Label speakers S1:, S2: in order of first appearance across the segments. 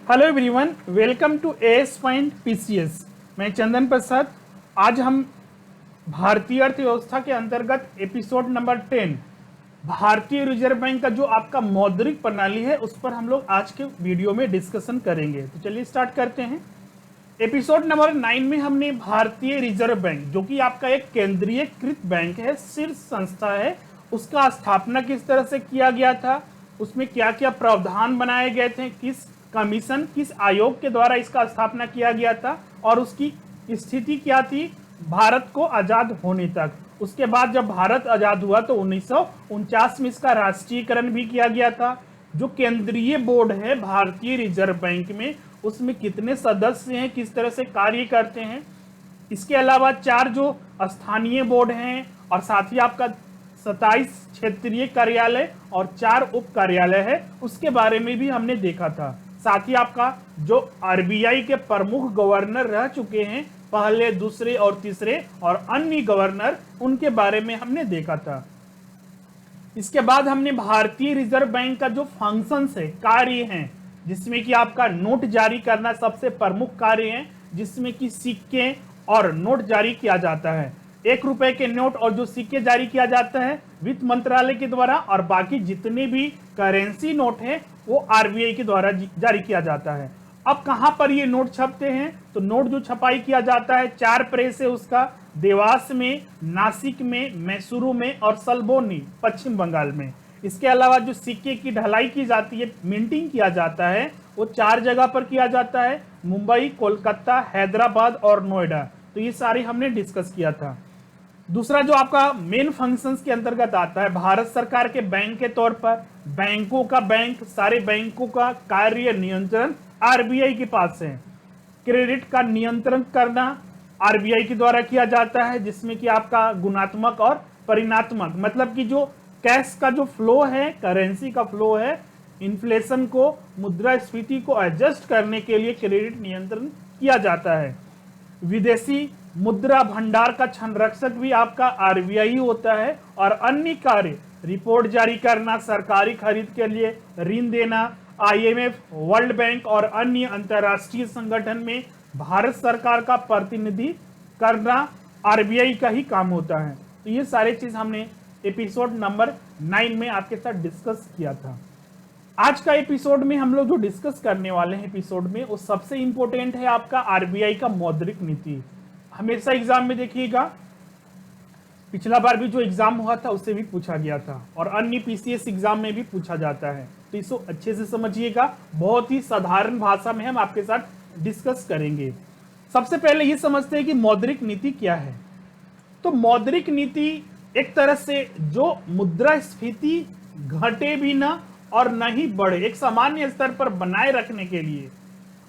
S1: Hello everyone, welcome to AS point PCS. मैं चंदन प्रसाद। आज हम भारतीय अर्थव्यवस्था के अंतर्गत एपिसोड नंबर 10 भारतीय रिजर्व बैंक का जो आपका मौद्रिक प्रणाली है उस पर हम लोग आज के वीडियो में डिस्कशन करेंगे। तो चलिए स्टार्ट करते हैं। एपिसोड नंबर 9 में हमने भारतीय रिजर्व बैंक, जो कि आपका एक केंद्रीयकृत बैंक है, शीर्ष संस्था है, उसका स्थापना किस तरह से किया गया था, उसमें क्या क्या प्रावधान बनाए गए थे, किस कमीशन, किस आयोग के द्वारा इसका स्थापना किया गया था और उसकी स्थिति क्या थी भारत को आजाद होने तक। उसके बाद जब भारत आजाद हुआ तो 1949 में इसका राष्ट्रीयकरण भी किया गया था। जो केंद्रीय बोर्ड है भारतीय रिजर्व बैंक में, उसमें कितने सदस्य हैं, किस तरह से कार्य करते हैं। इसके अलावा 4 जो स्थानीय बोर्ड हैं और साथ ही आपका 27 क्षेत्रीय कार्यालय और 4 उप कार्यालय है, उसके बारे में भी हमने देखा था। साथ ही आपका जो आरबीआई के प्रमुख गवर्नर रह चुके हैं, पहले, दूसरे और तीसरे, और अन्य गवर्नर, उनके बारे में हमने देखा था। इसके बाद हमने भारतीय रिजर्व बैंक का जो फंक्शंस है, कार्य हैं, जिसमें कि आपका नोट जारी करना सबसे प्रमुख कार्य है, जिसमें कि सिक्के और नोट जारी किया जाता है। 1 रुपए के नोट और जो सिक्के जारी किया जाता है वित्त मंत्रालय के द्वारा, और बाकी जितने भी करेंसी नोट हैं वो आरबीआई के द्वारा जारी किया जाता है। अब कहां पर ये नोट छपते हैं, तो नोट जो छपाई किया जाता है 4 प्रेस है उसका, देवास में, नासिक में, मैसूरू में और सल्बोनी पश्चिम बंगाल में। इसके अलावा जो सिक्के की ढलाई की जाती है, मिंटिंग किया जाता है, वो 4 जगह पर किया जाता है, मुंबई, कोलकाता, हैदराबाद और नोएडा। तो ये सारे हमने डिस्कस किया था। दूसरा जो आपका मेन फंक्शंस के अंतर्गत आता है, भारत सरकार के बैंक के तौर पर, बैंकों का बैंक, सारे बैंकों का कार्य नियंत्रण आरबीआई के पास है। क्रेडिट का नियंत्रण करना आरबीआई के द्वारा किया जाता है, जिसमें कि आपका गुणात्मक और परिणात्मक, मतलब कि जो कैश का जो फ्लो है, करेंसी का फ्लो है, इन्फ्लेशन को, मुद्रास्फीति को एडजस्ट करने के लिए क्रेडिट नियंत्रण किया जाता है। विदेशी मुद्रा भंडार का संरक्षक भी आपका आरबीआई होता है, और अन्य कार्य, रिपोर्ट जारी करना, सरकारी खरीद के लिए ऋण देना, आईएमएफ, वर्ल्ड बैंक और अन्य अंतर्राष्ट्रीय संगठन में भारत सरकार का प्रतिनिधि करना आरबीआई का ही काम होता है। तो ये सारे चीज हमने एपिसोड नंबर 9 में आपके साथ डिस्कस किया था। आज का एपिसोड में हम लोग जो डिस्कस करने वाले हैं एपिसोड में, वो सबसे इंपॉर्टेंट है आपका आरबीआई का मौद्रिक नीति। हमेशा एग्जाम में देखिएगा, पिछला बार भी जो एग्जाम हुआ था उससे भी पूछा गया था, और अन्य पीसीएस एग्जाम में भी पूछा जाता है। तो इसको अच्छे से समझिएगा, बहुत ही साधारण भाषा में हम आपके साथ डिस्कस करेंगे। सबसे पहले ये समझते हैं कि मौद्रिक नीति क्या है। तो मौद्रिक नीति एक तरह से जो मुद्रास्फीति घटे भी ना और न ही बढ़े, एक सामान्य स्तर पर बनाए रखने के लिए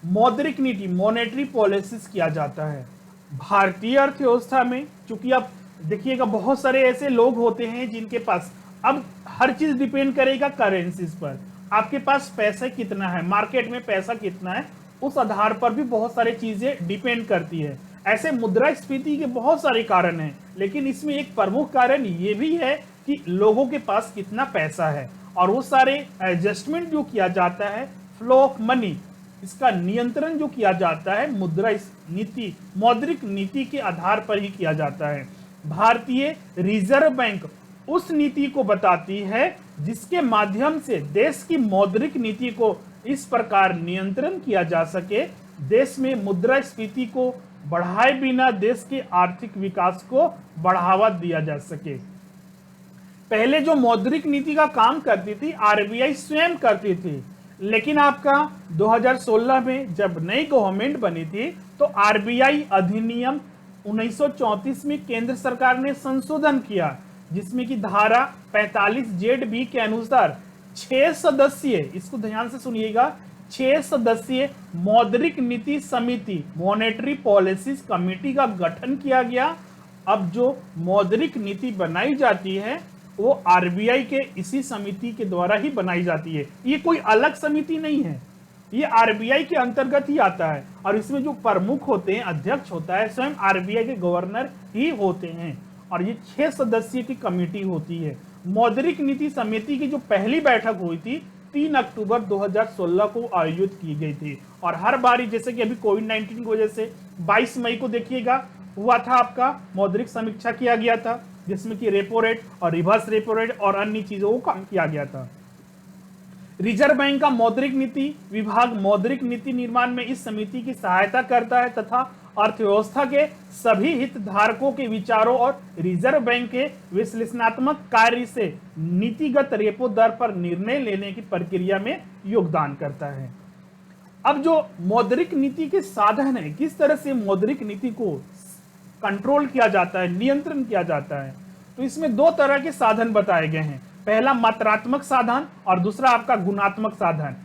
S1: मौद्रिक नीति, मॉनेटरी पॉलिसीज किया जाता है। भारतीय अर्थव्यवस्था में चूंकि आप देखिएगा बहुत सारे ऐसे लोग होते हैं जिनके पास, अब हर चीज डिपेंड करेगा करेंसीज पर, आपके पास पैसा कितना है, मार्केट में पैसा कितना है, उस आधार पर भी बहुत सारी चीजें डिपेंड करती है। ऐसे मुद्रास्फीति के बहुत सारे कारण हैं, लेकिन इसमें एक प्रमुख कारण ये भी है कि लोगों के पास कितना पैसा है, और वो सारे एडजस्टमेंट जो किया जाता है, फ्लो ऑफ मनी, इसका नियंत्रण जो किया जाता है मुद्रा नीति, मौद्रिक नीति के आधार पर ही किया जाता है। भारतीय रिजर्व बैंक उस नीति को बताती है जिसके माध्यम से देश की मौद्रिक नीति को इस प्रकार नियंत्रण किया जा सके, देश में मुद्रास्फीति को बढ़ाए बिना देश के आर्थिक विकास को बढ़ावा दिया जा सके। पहले जो मौद्रिक नीति का काम करती थी आरबीआई स्वयं करती थी, लेकिन आपका 2016 में जब नई गवर्नमेंट बनी थी तो आरबीआई अधिनियम 1934 में केंद्र सरकार ने संशोधन किया, जिसमें कि धारा 45 जेड बी के अनुसार 6 सदस्यीय, इसको ध्यान से सुनिएगा, 6 सदस्यीय मौद्रिक नीति समिति, मॉनेटरी पॉलिसीज कमेटी का गठन किया गया। अब जो मौद्रिक नीति बनाई जाती है वो आरबीआई के इसी समिति के द्वारा ही बनाई जाती है। ये कोई अलग समिति नहीं है, ये आरबीआई के अंतर्गत ही आता है, और इसमें जो प्रमुख होते हैं, अध्यक्ष होता है, स्वयं आरबीआई के गवर्नर ही होते हैं, और ये 6 सदस्यीय की कमेटी होती है। मौद्रिक नीति समिति की जो पहली बैठक हुई थी 3 अक्टूबर 2016 को आयोजित की गई थी। और हर बारी जैसे कि अभी कोविड-19 की वजह से 22 मई को देखिएगा हुआ था आपका मौद्रिक समीक्षा किया गया था, जिसमें कि रेपो रेट और रिवर्स रेपो रेट और अन्य चीजों को कम किया गया था। रिजर्व बैंक का मौद्रिक नीति विभाग मौद्रिक नीति निर्माण में इस समिति की सहायता करता है तथा अर्थव्यवस्था के सभी हितधारकों के विचारों और रिजर्व बैंक के विश्लेषणात्मक कार्य से नीतिगत रेपो दर पर निर्णय लेने की प्रक्रिया में योगदान करता है। अब जो मौद्रिक नीति के साधन है, किस तरह से मौद्रिक नीति को कंट्रोल किया जाता है, नियंत्रण किया जाता है, तो इसमें दो तरह के साधन बताए गए हैं। पहला मात्रात्मक साधन और दूसरा आपका गुणात्मक साधन।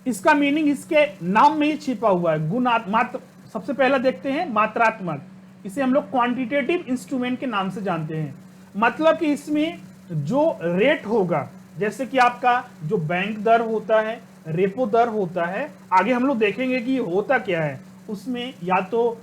S1: इसका मीनिंग इसके नाम में ही छिपा हुआ है। सबसे पहला देखते हैं मात्रात्मक। इसे हम लोग क्वांटिटेटिव इंस्ट्रूमेंट के नाम से जानते हैं। मतलब कि इसमें जो रेट होगा, जैसे कि आपका जो बैंक दर होता है, रेपो दर होता है, आगे हम लोग देखेंगे कि होता क्या है। उसमें या तो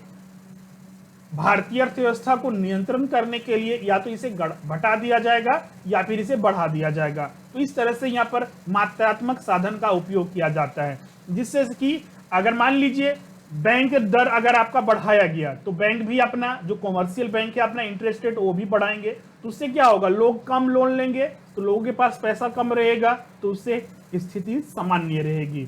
S1: भारतीय अर्थव्यवस्था को नियंत्रण करने के लिए या तो इसे घटा दिया जाएगा या फिर इसे बढ़ा दिया जाएगा। तो इस तरह से यहाँ पर मात्रात्मक साधन का उपयोग किया जाता है, जिससे कि अगर मान लीजिए बैंक दर अगर आपका बढ़ाया गया तो बैंक भी अपना जो कॉमर्शियल बैंक है अपना इंटरेस्ट रेट वो भी बढ़ाएंगे। तो उससे क्या होगा, लोग कम लोन लेंगे तो लोगों के पास पैसा कम रहेगा, तो उससे स्थिति सामान्य रहेगी।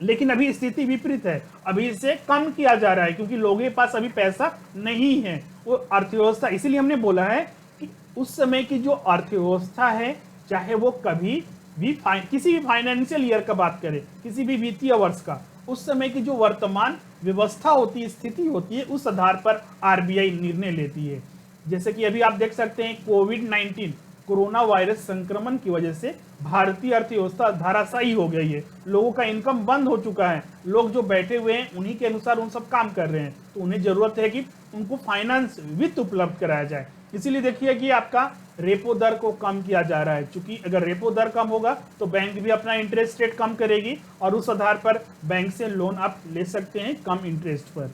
S1: लेकिन अभी स्थिति विपरीत है, अभी इसे कम किया जा रहा है क्योंकि लोगों के पास अभी पैसा नहीं है। वो अर्थव्यवस्था, इसीलिए हमने बोला है कि उस समय की जो अर्थव्यवस्था है, चाहे वो कभी भी किसी भी फाइनेंशियल ईयर का बात करें, किसी भी वित्तीय वर्ष का, उस समय की जो वर्तमान व्यवस्था होती है, स्थिति होती है, उस आधार पर आरबीआई निर्णय लेती है। जैसे कि अभी आप देख सकते हैं कोविड-19 कोरोना वायरस संक्रमण की वजह से भारतीय अर्थव्यवस्था धराशायी हो गई है। लोगों का इनकम बंद हो चुका है, लोग जो बैठे हुए हैं उन्हीं के अनुसार उन सब काम कर रहे हैं, तो उन्हें जरूरत है कि उनको फाइनेंस वित्त उपलब्ध कराया जाए। इसीलिए देखिए कि आपका रेपो दर को कम किया जा रहा है, क्योंकि अगर रेपो दर कम होगा तो बैंक भी अपना इंटरेस्ट रेट कम करेगी और उस आधार पर बैंक से लोन आप ले सकते हैं कम इंटरेस्ट पर।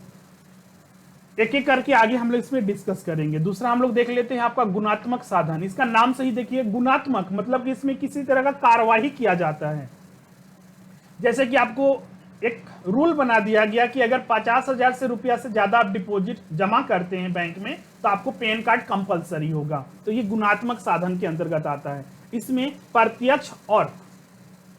S1: एक एक करके आगे हम लोग इसमें डिस्कस करेंगे। दूसरा हम लोग देख लेते हैं आपका गुणात्मक साधन। इसका नाम से ही देखिए गुणात्मक, मतलब कि इसमें किसी तरह का कार्यवाही किया जाता है। जैसे कि आपको एक रूल बना दिया गया कि अगर 50,000 से रुपया से ज्यादा आप डिपॉजिट जमा करते हैं बैंक में तो आपको पैन कार्ड कंपलसरी होगा। तो ये गुणात्मक साधन के अंतर्गत आता है। इसमें प्रत्यक्ष और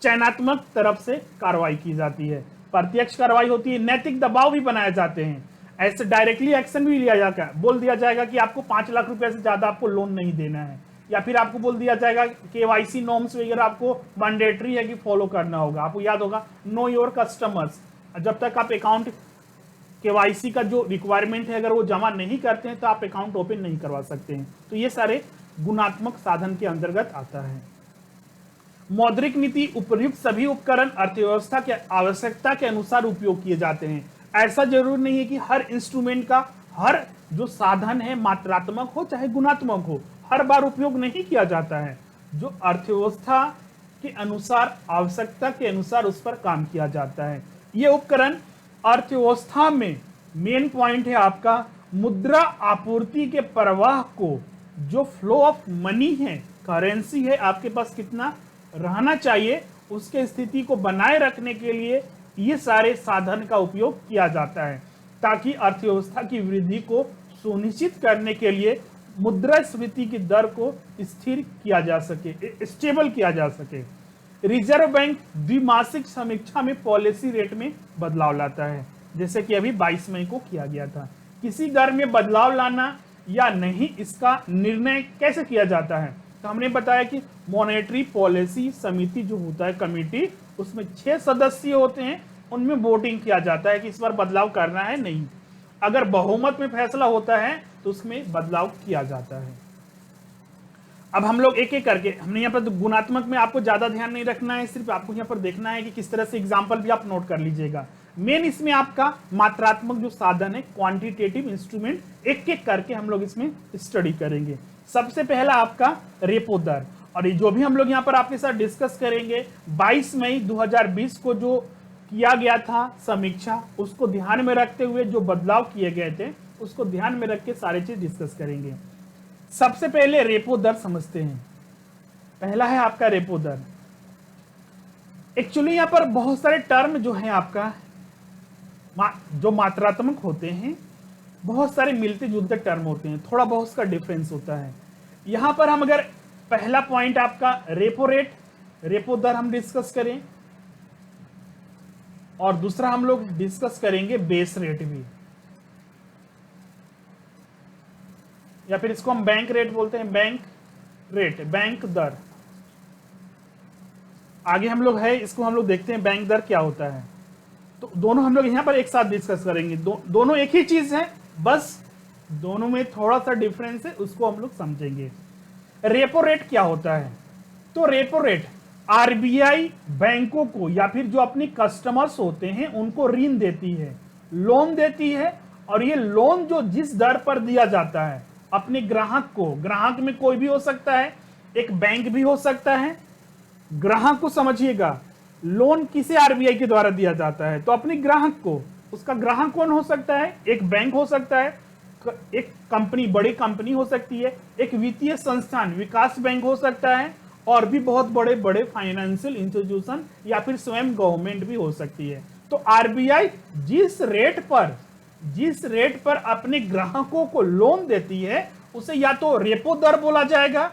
S1: चयनात्मक तरफ से कार्रवाई की जाती है। प्रत्यक्ष कार्रवाई होती है, नैतिक दबाव भी बनाए जाते हैं, ऐसे डायरेक्टली एक्शन भी लिया जाता है। बोल दिया जाएगा कि आपको 5 लाख रुपए से ज्यादा आपको लोन नहीं देना है, या फिर आपको बोल दिया जाएगा केवाईसी नॉर्म्स वगैरह आपको मैंडेटरी है कि फॉलो करना होगा। आपको याद होगा नो योर कस्टमर्स, जब तक आप अकाउंट केवाईसी का जो रिक्वायरमेंट है अगर वो जमा नहीं करते हैं तो आप अकाउंट ओपन नहीं करवा सकते हैं। तो ये सारे गुणात्मक साधन के अंतर्गत आता है। मौद्रिक नीति उपयुक्त सभी उपकरण अर्थव्यवस्था के आवश्यकता के अनुसार उपयोग किए जाते हैं। ऐसा जरूर नहीं है कि हर इंस्ट्रूमेंट का हर जो साधन है मात्रात्मक हो चाहे गुणात्मक हो, हर बार उपयोग नहीं किया जाता है। जो अर्थव्यवस्था के अनुसार आवश्यकता के अनुसार उस पर काम किया जाता है। ये उपकरण अर्थव्यवस्था में मेन पॉइंट है आपका मुद्रा आपूर्ति के प्रवाह को, जो फ्लो ऑफ मनी है, करेंसी है, आपके पास कितना रहना चाहिए उसके स्थिति को बनाए रखने के लिए ये सारे साधन का उपयोग किया जाता है, ताकि अर्थव्यवस्था की वृद्धि को सुनिश्चित करने के लिए मुद्रास्फीति की दर को स्थिर किया जा सके, स्टेबल किया जा सके। रिजर्व बैंक द्विमासिक समीक्षा में पॉलिसी रेट में बदलाव लाता है, जैसे कि अभी 22 मई को किया गया था। किसी दर में बदलाव लाना या नहीं, इसका निर्णय कैसे किया जाता है? तो हमने बताया कि मॉनेटरी पॉलिसी समिति जो होता है कमेटी, उसमें 6 सदस्य होते हैं, उनमें वोटिंग किया जाता है कि इस बार बदलाव करना है नहीं। अगर बहुमत में फैसला होता है तो उसमें बदलाव किया जाता है। अब हम लोग एक एक करके, हमने यहाँ पर गुणात्मक में आपको ज्यादा ध्यान नहीं रखना है, सिर्फ आपको यहाँ पर देखना है कि किस तरह से एग्जाम्पल भी आप नोट कर लीजिएगा। मेन इसमें आपका मात्रात्मक जो साधन है क्वांटिटेटिव इंस्ट्रूमेंट, एक एक करके हम लोग इसमें स्टडी करेंगे। सबसे पहला आपका रेपो दर, और जो भी हम लोग यहाँ पर आपके साथ डिस्कस करेंगे 22 मई 2020 को जो किया गया था समीक्षा, उसको ध्यान में रखते हुए जो बदलाव किए गए थे उसको ध्यान में रख के सारे चीज डिस्कस करेंगे। सबसे पहले रेपो दर समझते हैं। पहला है आपका रेपो दर। एक्चुअली यहाँ पर बहुत सारे टर्म जो है आपका जो मात्रात्मक होते हैं, बहुत सारे मिलते जुलते टर्म होते हैं, थोड़ा बहुत उसका डिफरेंस होता है। यहां पर हम अगर पहला पॉइंट आपका रेपो रेट, रेपो दर हम डिस्कस करें, और दूसरा हम लोग डिस्कस करेंगे बेस रेट भी, या फिर इसको हम बैंक रेट बोलते हैं, बैंक रेट, बैंक दर। आगे हम लोग है इसको हम लोग देखते हैं बैंक दर क्या होता है। तो दोनों हम लोग यहां पर एक साथ डिस्कस करेंगे। दोनों एक ही चीज है, बस दोनों में थोड़ा सा डिफरेंस है, उसको हम लोग समझेंगे। रेपो रेट क्या होता है? तो रेपो रेट आरबीआई बैंकों को या फिर जो अपनी कस्टमर्स होते हैं उनको ऋण देती है, लोन देती है, और ये लोन जो जिस दर पर दिया जाता है अपने ग्राहक को, ग्राहक में कोई भी हो सकता है, एक बैंक भी हो सकता है। ग्राहक को समझिएगा, लोन किसे आरबीआई के द्वारा दिया जाता है? तो अपने ग्राहक को। उसका ग्राहक कौन हो सकता है? एक बैंक हो सकता है, एक कंपनी, बड़ी कंपनी हो सकती है, एक वित्तीय संस्थान, विकास बैंक हो सकता है, और भी बहुत बड़े बड़े फाइनेंशियल इंस्टीट्यूशन या फिर स्वयं गवर्नमेंट भी हो सकती है। तो आरबीआई जिस रेट पर अपने ग्राहकों को लोन देती है उसे या तो रेपो दर बोला जाएगा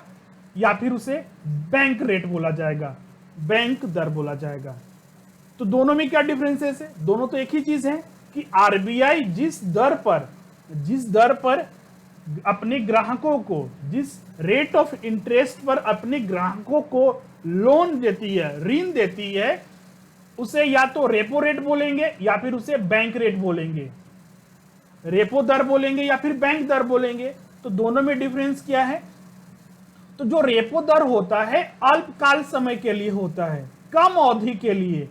S1: या फिर उसे बैंक रेट बोला जाएगा, बैंक दर बोला जाएगा। तो दोनों में क्या डिफरेंसेस है? दोनों तो एक ही चीज है कि आरबीआई जिस दर पर अपने ग्राहकों को, जिस रेट ऑफ इंटरेस्ट पर अपने ग्राहकों को लोन देती है, ऋण देती है, उसे या तो रेपो रेट बोलेंगे या फिर उसे बैंक रेट बोलेंगे, रेपो दर बोलेंगे या फिर बैंक दर बोलेंगे। तो दोनों में डिफरेंस क्या है? तो जो रेपो दर होता है अल्पकाल समय के लिए होता है, कम अवधि के लिए,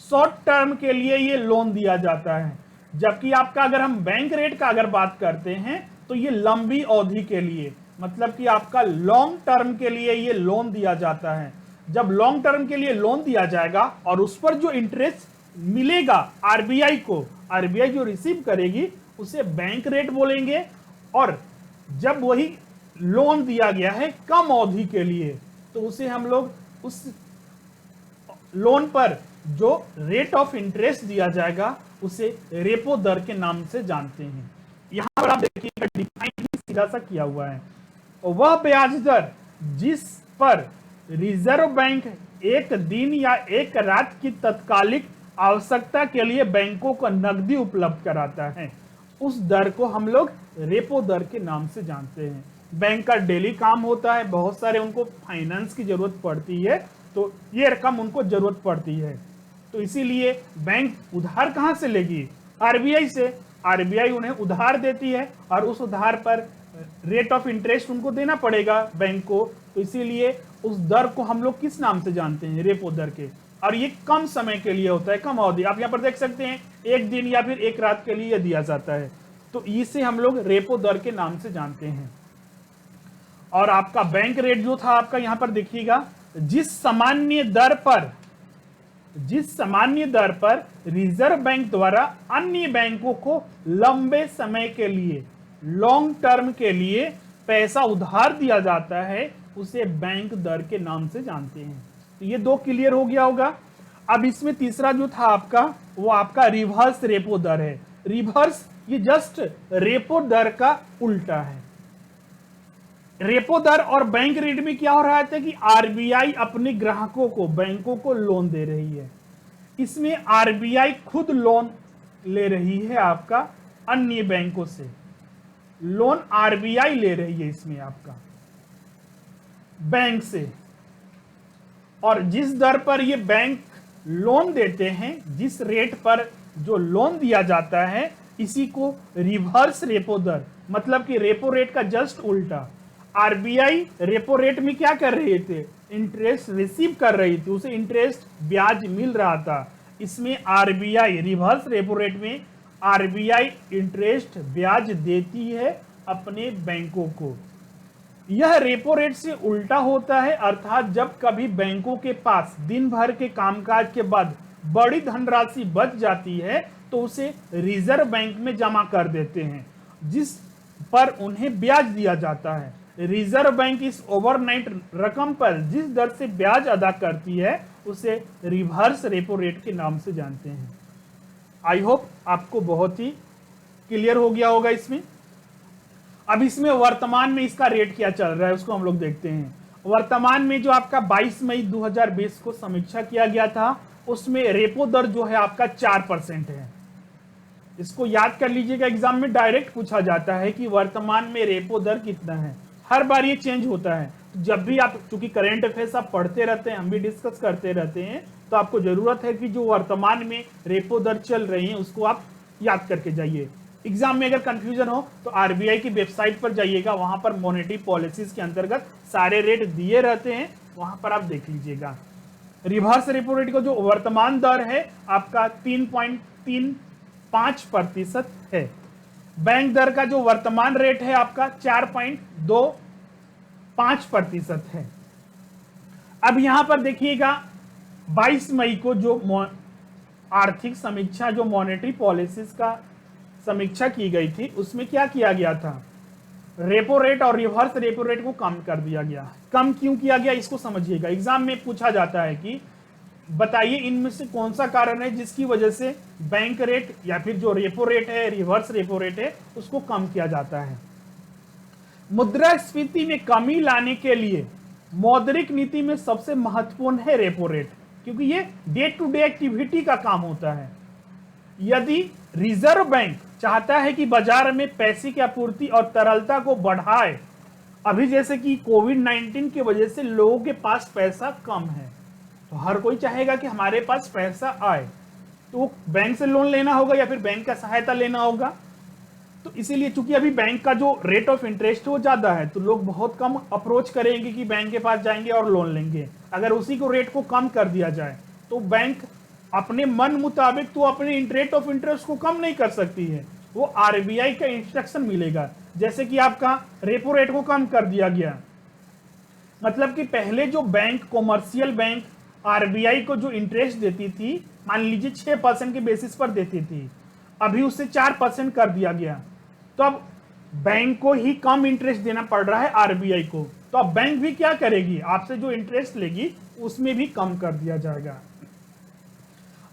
S1: शॉर्ट टर्म के लिए ये लोन दिया जाता है। जबकि आपका अगर हम बैंक रेट का अगर बात करते हैं तो ये लंबी अवधि के लिए, मतलब कि आपका लॉन्ग टर्म के लिए ये लोन दिया जाता है। जब लॉन्ग टर्म के लिए लोन दिया जाएगा और उस पर जो इंटरेस्ट मिलेगा आरबीआई को, आरबीआई जो रिसीव करेगी उसे बैंक रेट बोलेंगे। और जब वही लोन दिया गया है कम अवधि के लिए तो उसे हम लोग उस लोन पर जो रेट ऑफ इंटरेस्ट दिया जाएगा उसे रेपो दर के नाम से जानते हैं। यहां पर आप देखिएगा डिफाइन सीधा सा किया हुआ है, वह ब्याज दर जिस पर रिजर्व बैंक एक दिन या एक रात की तत्कालिक आवश्यकता के लिए बैंकों को नकदी उपलब्ध कराता है, उस दर को हम लोग रेपो दर के नाम से जानते हैं। बैंक का डेली काम होता है, बहुत सारे उनको फाइनेंस की जरूरत पड़ती है, तो ये रकम उनको जरूरत पड़ती है, तो इसीलिए बैंक उधार कहां से लेगी? आरबीआई से। आरबीआई उन्हें उधार देती है और उस उधार पर रेट ऑफ इंटरेस्ट उनको देना पड़ेगा बैंक को, तो इसीलिए उस दर को हम लोग किस नाम से जानते हैं? रेपो दर के। और ये कम समय के लिए होता है, कम अवधि। आप यहाँ पर देख सकते हैं एक दिन या फिर एक रात के लिए दिया जाता है, तो इसे हम लोग रेपो दर के नाम से जानते हैं। और आपका बैंक रेट जो था आपका यहाँ पर देखिएगा, जिस सामान्य दर पर रिजर्व बैंक द्वारा अन्य बैंकों को लंबे समय के लिए, लॉन्ग टर्म के लिए पैसा उधार दिया जाता है, उसे बैंक दर के नाम से जानते हैं। तो ये दो क्लियर हो गया होगा। अब इसमें तीसरा जो था आपका, वो आपका रिवर्स रेपो दर है। रिवर्स ये जस्ट रेपो दर का उल्टा है। रेपो दर और बैंक रेट में क्या हो रहा है कि आरबीआई अपने ग्राहकों को, बैंकों को लोन दे रही है। इसमें आरबीआई खुद लोन ले रही है आपका अन्य बैंकों से, लोन आरबीआई ले रही है इसमें आपका बैंक से। और जिस दर पर ये बैंक लोन देते हैं, जिस रेट पर जो लोन दिया जाता है, इसी को रिवर्स रेपो दर, मतलब कि रेपो रेट का जस्ट उल्टा। आरबीआई रेपो रेट में क्या कर रहे थे? इंटरेस्ट रिसीव कर रही थी, उसे इंटरेस्ट ब्याज मिल रहा था। इसमें आरबीआई रिवर्स रेपो रेट में आरबीआई इंटरेस्ट ब्याज देती है अपने बैंकों को। यह रेपो रेट से उल्टा होता है, अर्थात जब कभी बैंकों के पास दिन भर के कामकाज के बाद बड़ी धनराशि बच जाती है तो उसे रिजर्व बैंक में जमा कर देते हैं, जिस पर उन्हें ब्याज दिया जाता है। रिजर्व बैंक इस ओवरनाइट रकम पर जिस दर से ब्याज अदा करती है उसे रिवर्स रेपो रेट के नाम से जानते हैं। आई होप आपको बहुत ही क्लियर हो गया होगा इसमें। अब इसमें वर्तमान में इसका रेट क्या चल रहा है उसको हम लोग देखते हैं। वर्तमान में जो आपका 22 मई 2020 को समीक्षा किया गया था उसमें रेपो दर जो है आपका 4% है। इसको याद कर लीजिएगा, एग्जाम में डायरेक्ट पूछा जाता है कि वर्तमान में रेपो दर कितना है। हर बार ये चेंज होता है। जब भी आप, चूंकि करंट अफेयर्स आप पढ़ते रहते हैं, हम भी डिस्कस करते रहते हैं, तो आपको जरूरत है कि जो वर्तमान में रेपो दर चल रही है उसको आप याद करके जाइए। एग्जाम में अगर कंफ्यूजन हो तो आरबीआई की वेबसाइट पर जाइएगा, वहां पर मॉनेटरी पॉलिसीज के अंतर्गत सारे रेट दिए रहते हैं, वहां पर आप देख लीजिएगा। रिवर्स रेपो रेट का जो वर्तमान दर है आपका 3.35% है। बैंक दर का जो वर्तमान रेट है आपका 4.25% है। अब यहां पर देखिएगा 22 मई को जो आर्थिक समीक्षा, जो मॉनेटरी पॉलिसीज का समीक्षा की गई थी, उसमें क्या किया गया था, रेपो रेट और रिवर्स रेपो रेट को कम कर दिया गया। कम क्यों किया गया इसको समझिएगा। एग्जाम में पूछा जाता है कि बताइए इनमें से कौन सा कारण है जिसकी वजह से बैंक रेट या फिर जो रेपो रेट है, रिवर्स रेपो रेट है, उसको कम किया जाता है। मुद्रास्फीति में कमी लाने के लिए मौद्रिक नीति में सबसे महत्वपूर्ण है रेपो रेट, क्योंकि ये डे टू डे एक्टिविटी का काम होता है। यदि रिजर्व बैंक चाहता है कि बाजार में पैसे की आपूर्ति और तरलता को बढ़ाए, अभी जैसे कि कोविड-19 की वजह से लोगों के पास पैसा कम है, तो हर कोई चाहेगा कि हमारे पास पैसा आए, तो बैंक से लोन लेना होगा या फिर बैंक का सहायता लेना होगा। तो इसीलिए चूंकि अभी बैंक का जो रेट ऑफ इंटरेस्ट वो ज्यादा है, तो लोग बहुत कम अप्रोच करेंगे कि बैंक के पास जाएंगे और लोन लेंगे। अगर उसी को रेट को कम कर दिया जाए तो बैंक अपने मन मुताबिक तो अपने रेट ऑफ इंटरेस्ट को कम नहीं कर सकती है, वो आरबीआई का इंस्ट्रक्शन मिलेगा। जैसे कि आपका रेपो रेट को कम कर दिया गया, मतलब कि पहले जो बैंक, कॉमर्शियल बैंक आरबीआई को जो इंटरेस्ट देती थी, मान लीजिए 6% के बेसिस पर देती थी, अभी उससे 4% कर दिया गया। तो अब बैंक को ही कम इंटरेस्ट देना पड़ रहा है आरबीआई को, तो अब बैंक भी क्या करेगी, आपसे जो इंटरेस्ट लेगी उसमें भी कम कर दिया जाएगा।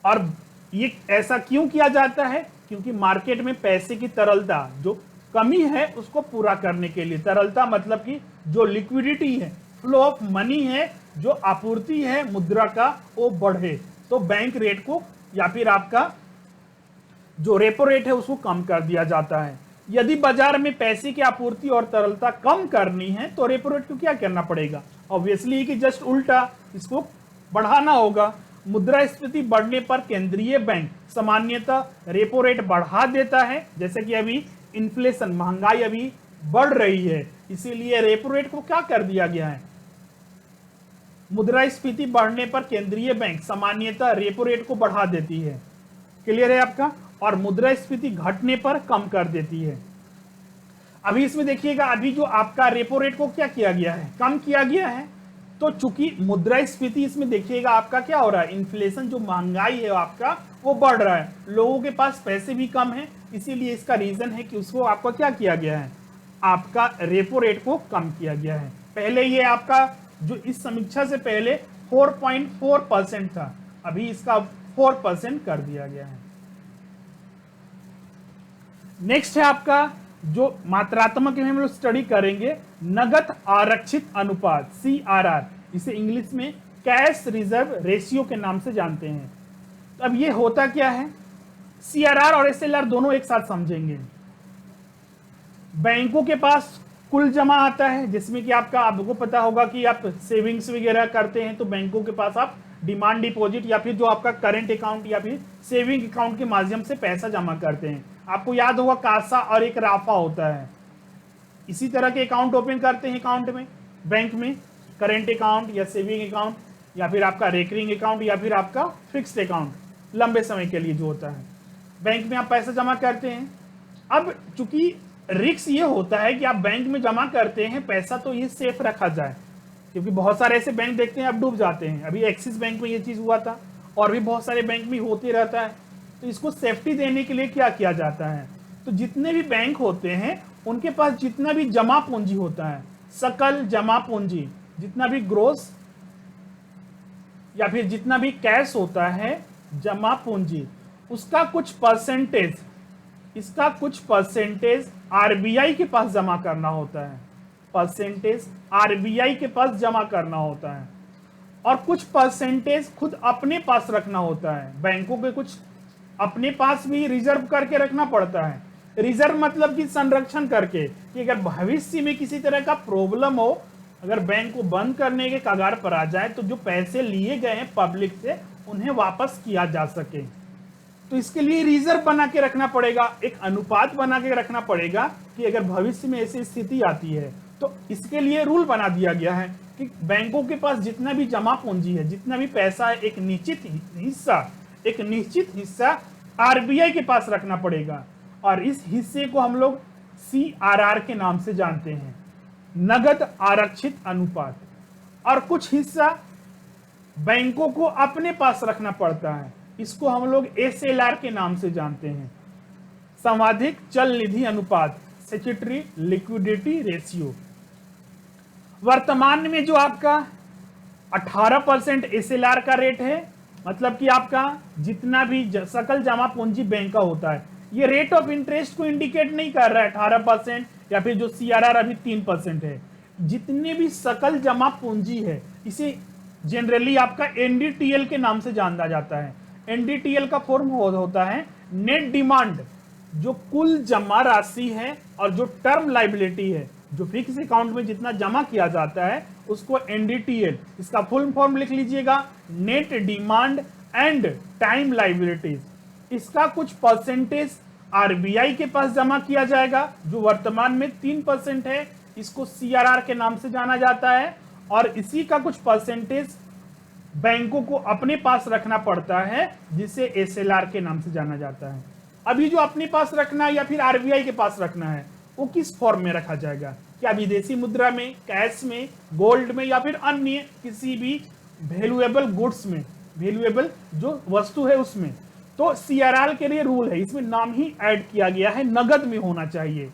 S1: और ये ऐसा क्यों किया जाता है, क्योंकि मार्केट में पैसे की तरलता जो कमी है उसको पूरा करने के लिए, तरलता मतलब कि जो लिक्विडिटी है, फ्लो ऑफ मनी है, जो आपूर्ति है मुद्रा का, वो बढ़े, तो बैंक रेट को या फिर आपका जो रेपो रेट है उसको कम कर दिया जाता है। यदि बाजार में पैसे की आपूर्ति और तरलता कम करनी है तो रेपो रेट को क्या करना पड़ेगा, ऑब्वियसली कि जस्ट उल्टा, इसको बढ़ाना होगा। मुद्रास्फीति बढ़ने पर केंद्रीय बैंक सामान्यतः रेपो रेट बढ़ा देता है, जैसे कि अभी इन्फ्लेशन, महंगाई अभी बढ़ रही है, इसीलिए रेपो रेट को क्या कर दिया गया है, मुद्रास्फीति बढ़ने पर केंद्रीय बैंक सामान्यतः रेपो रेट को बढ़ा देती है। क्लियर है आपका। और मुद्रास्फीति घटने पर कम कर देती है। अभी इसमें देखिएगा, अभी जो आपका रेपो रेट को क्या किया गया है, कम किया गया है, तो चूंकि मुद्रास्फीति इसमें देखिएगा आपका क्या हो रहा है, इन्फ्लेशन, जो महंगाई है आपका वो बढ़ रहा है, लोगों के पास पैसे भी कम है, इसीलिए इसका रीजन है कि उसको आपका क्या किया गया है, आपका रेपो रेट को कम किया गया है। पहले ये आपका जो इस समीक्षा से पहले 4.4% था, अभी इसका 4% कर दिया गया है। नेक्स्ट है आपका जो मात्रात्मक में हम लोग स्टडी करेंगे, नगद आरक्षित अनुपात, CRR, इसे इंग्लिश में कैश रिजर्व रेशियो के नाम से जानते हैं। तो अब ये होता क्या है, CRR और SLR दोनों एक साथ समझेंगे। बैंकों के पास कुल जमा आता है, जिसमें कि आपको पता होगा कि आप सेविंग्स वगैरह करते हैं, तो बैंकों के पास आप डिमांड डिपॉजिट या फिर जो आपका करंट अकाउंट या फिर सेविंग अकाउंट के माध्यम से पैसा जमा करते हैं। आपको याद होगा कासा और एक राफा होता है, इसी तरह के अकाउंट ओपन करते हैं अकाउंट में, बैंक में, करंट अकाउंट या सेविंग अकाउंट या फिर आपका रेकरिंग अकाउंट या फिर आपका फिक्स्ड अकाउंट, लंबे समय के लिए जो होता है, बैंक में आप पैसा जमा करते हैं। अब चूंकि रिस्क ये होता है कि आप बैंक में जमा करते हैं पैसा, तो ये सेफ रखा जाए, क्योंकि बहुत सारे ऐसे बैंक देखते हैं अब डूब जाते हैं। अभी एक्सिस बैंक में ये चीज हुआ था और भी बहुत सारे बैंक में होते रहता है। तो इसको सेफ्टी देने के लिए क्या किया जाता है, तो जितने भी बैंक होते हैं उनके पास जितना भी जमा पूंजी होता है सकल जमा पूंजी, जितना भी ग्रोस या फिर जितना भी कैश होता है जमा पूंजी, उसका कुछ परसेंटेज, इसका कुछ परसेंटेज आरबीआई के पास जमा करना होता है, परसेंटेज आरबीआई के पास जमा करना होता है, और कुछ परसेंटेज खुद अपने पास रखना होता है। बैंकों के कुछ अपने पास भी रिजर्व करके रखना पड़ता है। रिजर्व मतलब कि संरक्षण करके, कि अगर भविष्य में किसी तरह का प्रॉब्लम हो, अगर बैंक को बंद करने के कगार पर आ जाए, तो जो पैसे लिए गए हैं पब्लिक से उन्हें वापस किया जा सके। तो इसके लिए रिजर्व बना के रखना पड़ेगा, एक अनुपात बना के रखना पड़ेगा कि अगर भविष्य में ऐसी स्थिति आती है तो इसके लिए रूल बना दिया गया है कि बैंकों के पास जितना भी जमा पूंजी है, जितना भी पैसा है, एक निश्चित हिस्सा आरबीआई के पास रखना पड़ेगा। और इस हिस्से को हम लोग सीआरआर के नाम से जानते हैं, नगद आरक्षित अनुपात। और कुछ हिस्सा बैंकों को अपने पास रखना पड़ता है, इसको हम लोग एसएलआर के नाम से जानते हैं, संवाधिक चल निधि अनुपात, स्टैट्यूटरी लिक्विडिटी रेशियो। वर्तमान में जो आपका 18% एसएलआर का रेट है, मतलब कि आपका जितना भी सकल जमा पूंजी बैंक का होता है, ये रेट ऑफ इंटरेस्ट को इंडिकेट नहीं कर रहा है 18%, या फिर जो सीआरआर अभी 3% है। जितने भी सकल जमा पूंजी है, इसे जनरली आपका एनडीटीएल के नाम से जाना जाता है। एनडीटीएल का फॉर्म होता है नेट डिमांड, जो कुल जमा राशि है और जो टर्म लाइबिलिटी है, जो फिक्स अकाउंट में जितना जमा किया जाता है उसको एनडीटीएल, इसका फुल फॉर्म लिख लीजिएगा, net demand and time liabilities. इसका कुछ परसेंटेज आरबीआई के पास जमा किया जाएगा, जो वर्तमान में 3% है, इसको सीआरआर के नाम से जाना जाता है। और इसी का कुछ परसेंटेज बैंकों को अपने पास रखना पड़ता है, जिसे एसएलआर के नाम से जाना जाता है। अभी जो अपने पास रखना है या फिर आरबीआई के पास रखना है, वो किस फॉर्म में रखा जाएगा? क्या विदेशी मुद्रा में, कैश में, गोल्ड में, या फिर अन्य किसी भी वैल्यूएबल गुड्स में, वैल्यूएबल जो वस्तु है उसमें? तो सीआरआर के लिए रूल है, इसमें नाम ही ऐड किया गया है, नगद में होना चाहिए।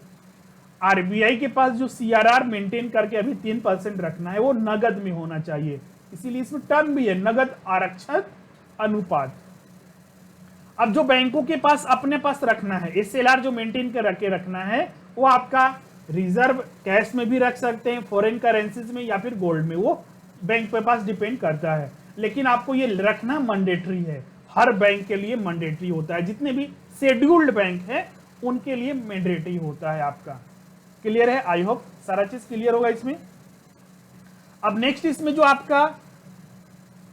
S1: आरबीआई के पास जो सीआरआर मेंटेन करके अभी 3% रखना है, वो नगद में होना चाहिए, इसीलिए इसमें टर्म भी है, नगद आरक्षित अनुपात। अब जो बैंकों के पास अपने पास रखना है, एसएलआर जो मेंटेन कर रखना है, वो आपका रिजर्व कैश में भी रख सकते हैं, फॉरेन करेंसीज में, या फिर गोल्ड में, वो बैंक के पास डिपेंड करता है। लेकिन आपको ये रखना मैंडेटरी है, हर बैंक के लिए मैंडेटरी होता है, जितने भी शेड्यूल्ड बैंक है उनके लिए मैंडेटरी होता है आपका। क्लियर है? आई होप सारा चीज क्लियर होगा इसमें। अब नेक्स्ट इसमें जो आपका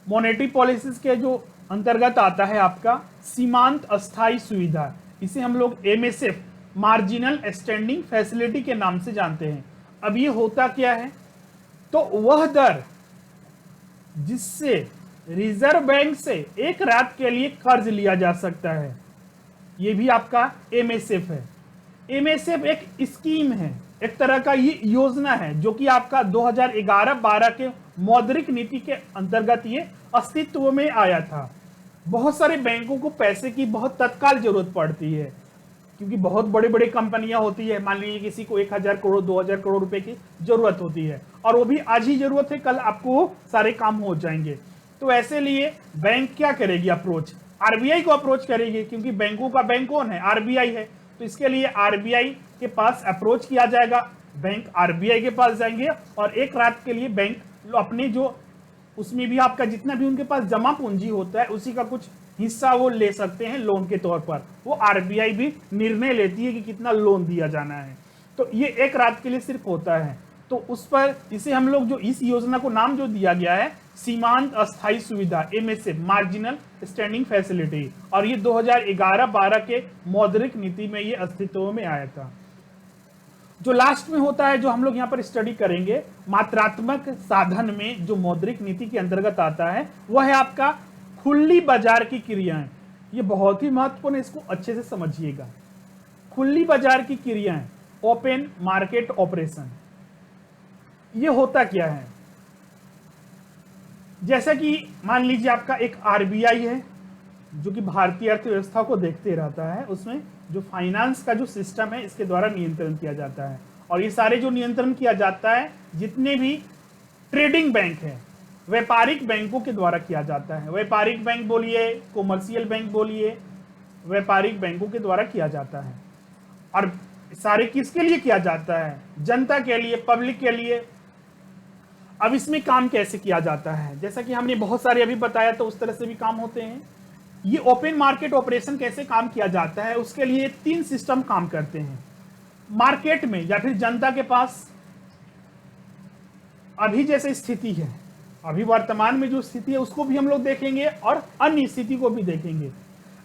S1: मॉनेटरी पॉलिसीज के जो अंतर्गत आता है आपका सीमांत अस्थायी सुविधा, इसे हम लोग एमएसएफ, मार्जिनल स्टैंडिंग फैसिलिटी के नाम से जानते हैं। अब ये होता क्या है? तो वह दर जिससे रिजर्व बैंक से एक रात के लिए कर्ज लिया जा सकता है, ये भी आपका एमएसएफ है। एमएसएफ एक स्कीम है, एक तरह का ये योजना है, जो कि आपका 2011-12 के मौद्रिक नीति के अंतर्गत ये अस्तित्व में आया था। बहुत सारे बैंकों को पैसे की बहुत तत्काल जरूरत पड़ती है, क्योंकि बहुत बड़े बड़े कंपनियां होती है। मान लीजिए किसी को 1000 करोड़ 2000 करोड़ रुपए की जरूरत होती है, और वो भी आज ही जरूरत है, कल आपको सारे काम हो जाएंगे। तो ऐसे लिए बैंक क्या करेगी? अप्रोच आरबीआई को अप्रोच करेगी, क्योंकि बैंकों का बैंक कौन है? आरबीआई है। तो इसके लिए आरबीआई के पास अप्रोच किया जाएगा, बैंक आरबीआई के पास जाएंगे, और एक रात के लिए बैंक अपने जो उसमें भी आपका जितना भी उनके पास जमा पूंजी होता है, उसी का कुछ हिस्सा वो ले सकते हैं लोन के तौर पर। वो आरबीआई भी निर्णय लेती है कि कितना लोन दिया जाना है। तो ये एक रात के लिए सिर्फ होता है। तो उस पर इसे हम लोग जो इस योजना को नाम जो दिया गया है सीमांत अस्थायी सुविधा, एमएसएफ, मार्जिनल स्टैंडिंग फैसिलिटी, और ये 2011-12 के मौद्रिक नीति में ये अस्तित्व में आया था। जो लास्ट में होता है, जो हम लोग यहाँ पर स्टडी करेंगे, मात्रात्मक साधन में जो मौद्रिक नीति के अंतर्गत आता है, वह है आपका खुली बाजार की क्रियाएं। ये बहुत ही महत्वपूर्ण है, इसको अच्छे से समझिएगा। खुली बाजार की क्रियाएं, ओपन मार्केट ऑपरेशन, ये होता क्या है? जैसा कि मान लीजिए आपका एक आरबीआई है, जो कि भारतीय अर्थव्यवस्था को देखते रहता है, उसमें जो फाइनेंस का जो सिस्टम है इसके द्वारा नियंत्रण किया जाता है। और ये सारे जो नियंत्रण किया जाता है जितने भी ट्रेडिंग बैंक है, व्यापारिक बैंकों के द्वारा किया जाता है। व्यापारिक बैंक बोलिए, कॉमर्शियल बैंक बोलिए, व्यापारिक बैंकों के द्वारा किया जाता है। और सारे किसके लिए किया जाता है? जनता के लिए, पब्लिक के लिए। अब इसमें काम कैसे किया जाता है? जैसा कि हमने बहुत सारे अभी बताया, तो उस तरह से भी काम होते हैं। ये ओपन मार्केट ऑपरेशन कैसे काम किया जाता है, उसके लिए 3 सिस्टम काम करते हैं। मार्केट में या फिर जनता के पास अभी जैसे स्थिति है, अभी वर्तमान में जो स्थिति है उसको भी हम लोग देखेंगे और अन्य स्थिति को भी देखेंगे।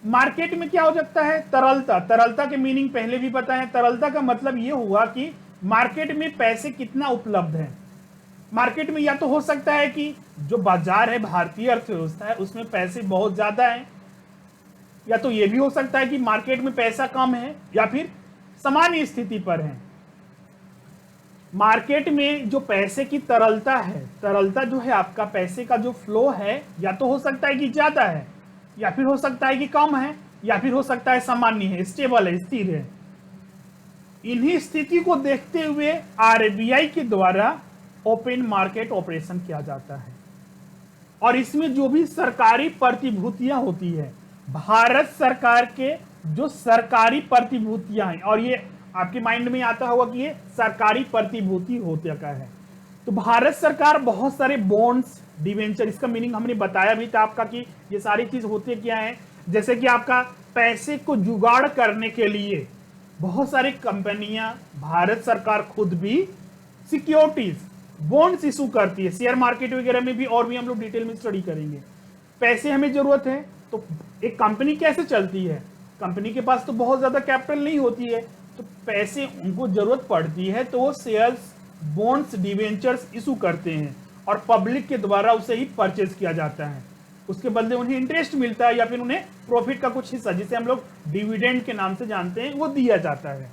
S1: मार्केट में क्या हो सकता है? तरलता। तरलता के मीनिंग पहले भी बताएं। तरलता का मतलब ये हुआ कि मार्केट में पैसे कितना उपलब्ध है। मार्केट में या तो हो सकता है कि जो बाजार है, भारतीय अर्थव्यवस्था है, उसमें पैसे बहुत ज्यादा हैं, या तो ये भी हो सकता है कि मार्केट में पैसा कम है या फिर सामान्य स्थिति पर है। मार्केट में जो पैसे की तरलता है, तरलता जो है आपका पैसे का जो फ्लो है, या तो हो सकता है कि ज्यादा है, या फिर हो सकता है कि कम है, या फिर हो सकता है सामान्य है, स्टेबल है, स्थिर है। इन्हीं स्थिति को देखते हुए आरबीआई के द्वारा ओपन मार्केट ऑपरेशन किया जाता है। और इसमें जो भी सरकारी प्रतिभूतियां होती है, भारत सरकार के जो सरकारी प्रतिभूतियां हैं, और ये आपके माइंड में आता होगा कि ये सरकारी प्रतिभूति होते क्या है, तो भारत सरकार बहुत सारे बॉन्ड्स, डिवेंचर, इसका मीनिंग हमने बताया भी था आपका कि ये सारी चीज होते क्या है। जैसे कि आपका पैसे को जुगाड़ करने के लिए बहुत सारी कंपनियां, भारत सरकार खुद भी सिक्योरिटीज, बॉन्ड्स इशू करती है। शेयर मार्केट वगैरह में भी, और भी हम लोग डिटेल में स्टडी करेंगे। पैसे हमें जरूरत है तो एक कंपनी कैसे चलती है? कंपनी के पास तो बहुत ज्यादा कैपिटल नहीं होती है, तो पैसे उनको जरूरत पड़ती है, तो वो शेयर्स, बॉन्ड्स, डिवेंचर्स इशू करते हैं और पब्लिक के द्वारा उसे ही परचेज किया जाता है। उसके बदले उन्हें इंटरेस्ट मिलता है या फिर उन्हें प्रॉफिट का कुछ हिस्सा, जिसे हम लोग डिविडेंड के नाम से जानते हैं, वो दिया जाता है।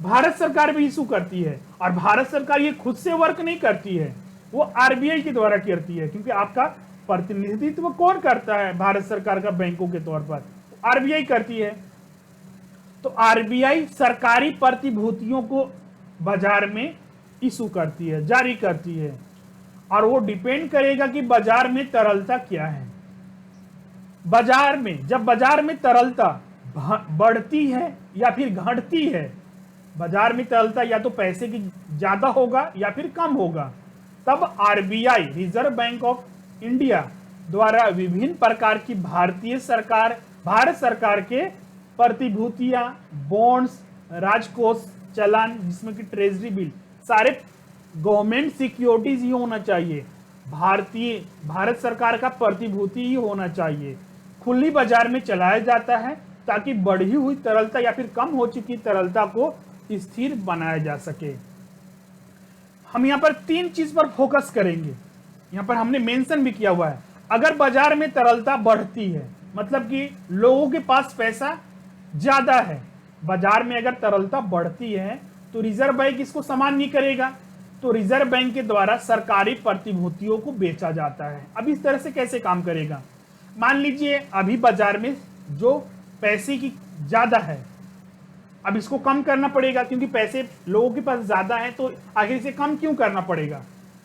S1: भारत सरकार भी इशू करती है, और भारत सरकार ये खुद से वर्क नहीं करती है, वो आरबीआई के द्वारा करती है। क्योंकि आपका प्रतिनिधित्व कौन करता है भारत सरकार का बैंकों के तौर पर? आरबीआई करती है। तो आरबीआई सरकारी प्रतिभूतियों को बाजार में इशू करती है, जारी करती है, और वो डिपेंड करेगा कि बाजार में तरलता क्या है। बाजार में, जब बाजार में तरलता बढ़ती है या फिर घटती है, बाजार में तरलता या तो पैसे की ज्यादा होगा या फिर कम होगा, तब RBI, reserve bank of India द्वारा विभिन्न प्रकार की भारत सरकार के प्रतिभूतियां, बॉन्ड्स, राजकोष, चालान, जिसमें कि ट्रेजरी बिल, सारे गवर्नमेंट सिक्योरिटीज ही होना चाहिए, भारत सरकार का प्रतिभूति ही होना चाहिए, खुली बाजार में चलाया जाता है, ताकि बढ़ी हुई तरलता या फिर कम हो चुकी तरलता को स्थिर बनाया जा सके। हम यहाँ पर 3 चीज पर फोकस करेंगे। यहाँ पर हमने मेंशन भी किया हुआ है। अगर बाजार में तरलता बढ़ती है, मतलब कि लोगों के पास पैसा ज्यादा है, बाजार में अगर तरलता बढ़ती है, तो रिजर्व बैंक इसको समान नहीं करेगा, तो रिजर्व बैंक के द्वारा सरकारी प्रतिभूतियों को बेचा जाता है। अब इस तरह से कैसे काम करेगा? मान लीजिए अभी बाजार में जो पैसे की ज्यादा है, अब इसको कम करना पड़ेगा, क्योंकि पैसे लोगों के पास ज्यादा है, तो आखिर इसे कम क्यों करना पड़ेगा?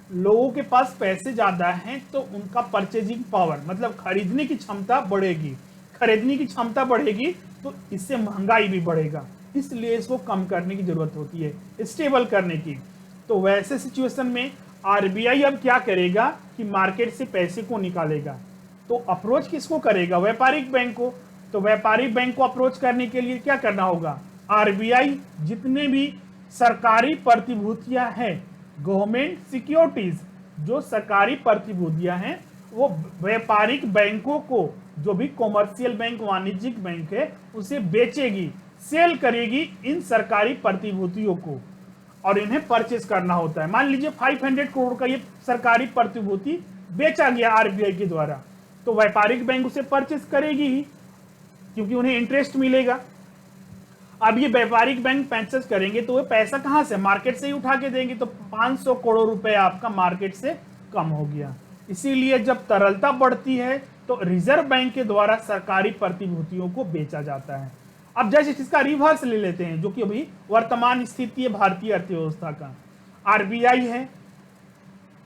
S1: लोगों के पास पैसे ज्यादा हैं तो उनका परचेजिंग पावर, मतलब खरीदने की क्षमता बढ़ेगी। खरीदने की क्षमता बढ़ेगी तो इससे महंगाई भी बढ़ेगा, इसलिए इसको कम करने की जरूरत होती है, स्टेबल करने की। तो वैसे सिचुएशन में आरबीआई अब क्या करेगा कि मार्केट से पैसे को निकालेगा। तो अप्रोच किसको करेगा? व्यापारिक बैंक को। तो व्यापारिक बैंक को अप्रोच करने के लिए क्या करना होगा? आरबीआई जितने भी सरकारी प्रतिभूतियां हैं, गवर्नमेंट सिक्योरिटीज, जो सरकारी प्रतिभूतियां हैं, वो व्यापारिक बैंकों को, जो भी कॉमर्शियल बैंक, वाणिज्यिक बैंक है, उसे बेचेगी, सेल करेगी इन सरकारी प्रतिभूतियों को, और इन्हें परचेज करना होता है। मान लीजिए 500 करोड़ का ये सरकारी प्रतिभूति बेचा गया आरबीआई के द्वारा, तो व्यापारिक बैंक उसे परचेज करेगी ही, क्योंकि उन्हें इंटरेस्ट मिलेगा। अब ये व्यापारिक बैंक परचेज करेंगे तो वो पैसा कहां से? मार्केट से ही उठा के देंगे, तो 500 करोड़ रुपए आपका मार्केट से कम हो गया। इसीलिए जब तरलता बढ़ती है तो रिजर्व बैंक के द्वारा सरकारी प्रतिभूतियों को बेचा जाता है। अब जैसे इसका रिवर्स ले लेते हैं, जो कि अभी वर्तमान स्थिति है भारतीय अर्थव्यवस्था का। आरबीआई है,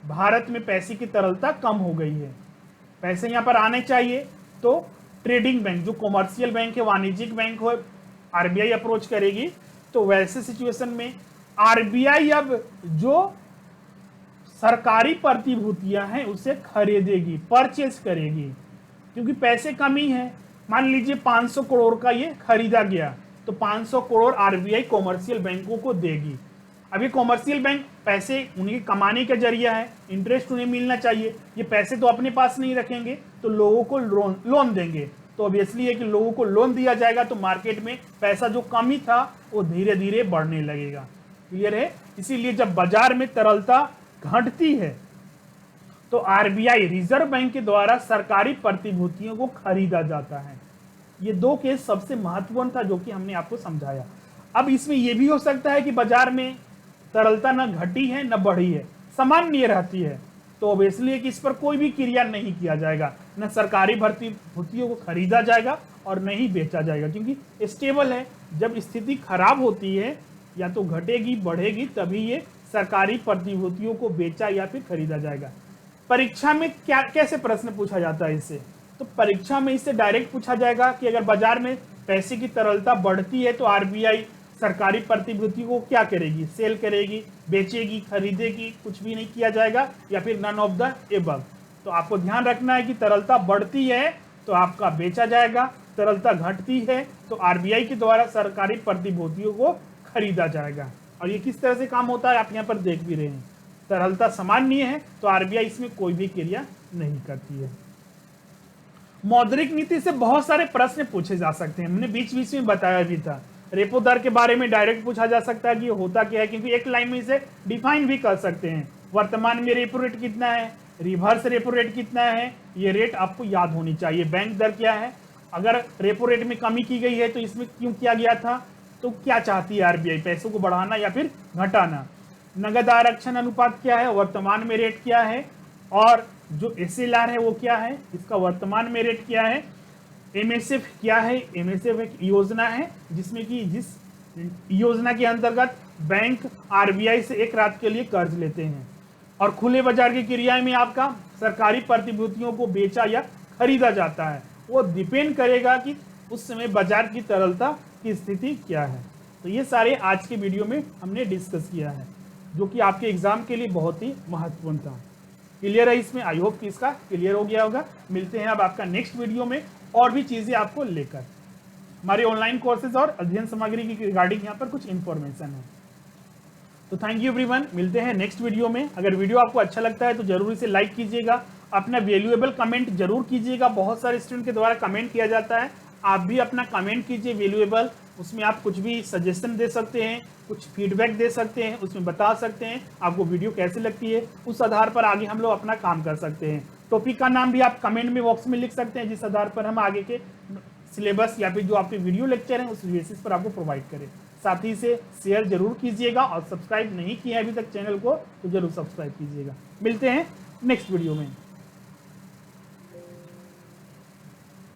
S1: भारत में पैसे की तरलता कम हो गई है, पैसे यहां पर आने चाहिए, तो ट्रेडिंग बैंक, जो कॉमर्शियल बैंक है, वाणिज्यिक बैंक हो, आरबीआई अप्रोच करेगी। तो वैसे सिचुएशन में आरबीआई अब जो सरकारी प्रतिभूतियां हैं उसे खरीदेगी, परचेज करेगी, क्योंकि पैसे कमी है। मान लीजिए 500 करोड़ का ये खरीदा गया, तो 500 करोड़ आरबीआई कॉमर्शियल बैंकों को देगी। अभी कॉमर्शियल बैंक पैसे उन्हें कमाने का जरिया है, इंटरेस्ट उन्हें मिलना चाहिए, ये पैसे तो अपने पास नहीं रखेंगे, तो लोगों को लोन देंगे। तो ऑब्वियसली है कि लोगों को लोन दिया जाएगा, तो मार्केट में पैसा जो कमी था वो धीरे धीरे बढ़ने लगेगा। क्लियर है? इसीलिए जब बाजार में तरलता घटती है तो आरबीआई, रिजर्व बैंक के द्वारा सरकारी प्रतिभूतियों को खरीदा जाता है। ये दो केस सबसे महत्वपूर्ण था जो कि हमने आपको समझाया। अब इसमें यह भी हो सकता है कि बाजार में तरलता न घटी है न बढ़ी है, सामान्य रहती है, तो ऑब्वियसली कि इस पर कोई भी क्रिया नहीं किया जाएगा, न सरकारी प्रतिभूतियों को खरीदा जाएगा और न ही बेचा जाएगा, क्योंकि स्टेबल है। जब स्थिति खराब होती है या तो घटेगी बढ़ेगी, तभी ये सरकारी प्रतिभूतियों को बेचा या फिर खरीदा जाएगा। परीक्षा में क्या कैसे प्रश्न पूछा जाता है इससे? तो परीक्षा में इससे डायरेक्ट पूछा जाएगा कि अगर बाजार में पैसे की तरलता बढ़ती है तो आरबीआई सरकारी प्रतिभूति को क्या करेगी? सेल करेगी, बेचेगी, खरीदेगी, कुछ भी नहीं किया जाएगा, या फिर नन ऑफ द एबव। तो आपको ध्यान रखना है कि तरलता बढ़ती है तो आपका बेचा जाएगा, तरलता घटती है तो आरबीआई के द्वारा सरकारी प्रतिभूतियों को खरीदा जाएगा। और ये किस तरह से काम होता है आप यहाँ पर देख भी रहे हैं। तरलता सामान्य है तो आरबीआई इसमें कोई भी क्रिया नहीं करती है। मौद्रिक नीति से बहुत सारे प्रश्न पूछे जा सकते हैं, हमने बीच बीच में बताया भी था। रेपो दर के बारे में डायरेक्ट पूछा जा सकता है कि ये होता क्या है, क्योंकि एक लाइन में इसे डिफाइन भी कर सकते हैं। वर्तमान में रेपो रेट कितना है, रिवर्स रेपो रेट कितना है, ये रेट आपको याद होनी चाहिए। बैंक दर क्या है, अगर रेपो रेट में कमी की गई है तो इसमें क्यों किया गया था, तो क्या चाहती है आरबीआई, पैसों को बढ़ाना या फिर घटाना। नगद आरक्षण अनुपात क्या है, वर्तमान में रेट क्या है, और जो एसएलआर है वो क्या है, इसका वर्तमान में रेट क्या है। एमएसएफ क्या है, एमएसएफ एक योजना है जिसमें कि जिस योजना के अंतर्गत बैंक आरबीआई से एक रात के लिए कर्ज लेते हैं, और खुले बाजार की क्रिया में आपका सरकारी प्रतिभूतियों को बेचा या खरीदा जाता है। वो डिपेंड करेगा कि उस समय बाजार की तरलता की स्थिति क्या है। तो ये सारे आज के वीडियो में हमने डिस्कस किया है, जो कि आपके एग्जाम के लिए बहुत ही महत्वपूर्ण था। क्लियर है इसमें? आई होप कि इसका क्लियर हो गया होगा। मिलते हैं अब आपका नेक्स्ट वीडियो में और भी चीजें आपको लेकर। हमारे ऑनलाइन कोर्सेज और अध्ययन सामग्री की रिगार्डिंग यहाँ पर कुछ इंफॉर्मेशन है। तो थैंक यू एवरीवन, मिलते हैं नेक्स्ट वीडियो में। अगर वीडियो आपको अच्छा लगता है तो जरूर इसे लाइक कीजिएगा, अपना वैल्यूएबल कमेंट जरूर कीजिएगा। बहुत सारे स्टूडेंट के द्वारा कमेंट किया जाता है, आप भी अपना कमेंट कीजिए वैल्यूएबल। उसमें आप कुछ भी सजेशन दे सकते हैं, कुछ फीडबैक दे सकते हैं, उसमें बता सकते हैं आपको वीडियो कैसे लगती है। उस आधार पर आगे हम लोग अपना काम कर सकते हैं। टॉपिक का नाम भी आप कमेंट में बॉक्स में लिख सकते हैं, जिस आधार पर हम आगे के सिलेबस या फिर जो आपके वीडियो लेक्चर हैं उस बेसिस पर आपको प्रोवाइड करें। साथ ही से शेयर जरूर कीजिएगा, और सब्सक्राइब नहीं किया अभी तक चैनल को तो जरूर सब्सक्राइब कीजिएगा। मिलते हैं नेक्स्ट वीडियो में।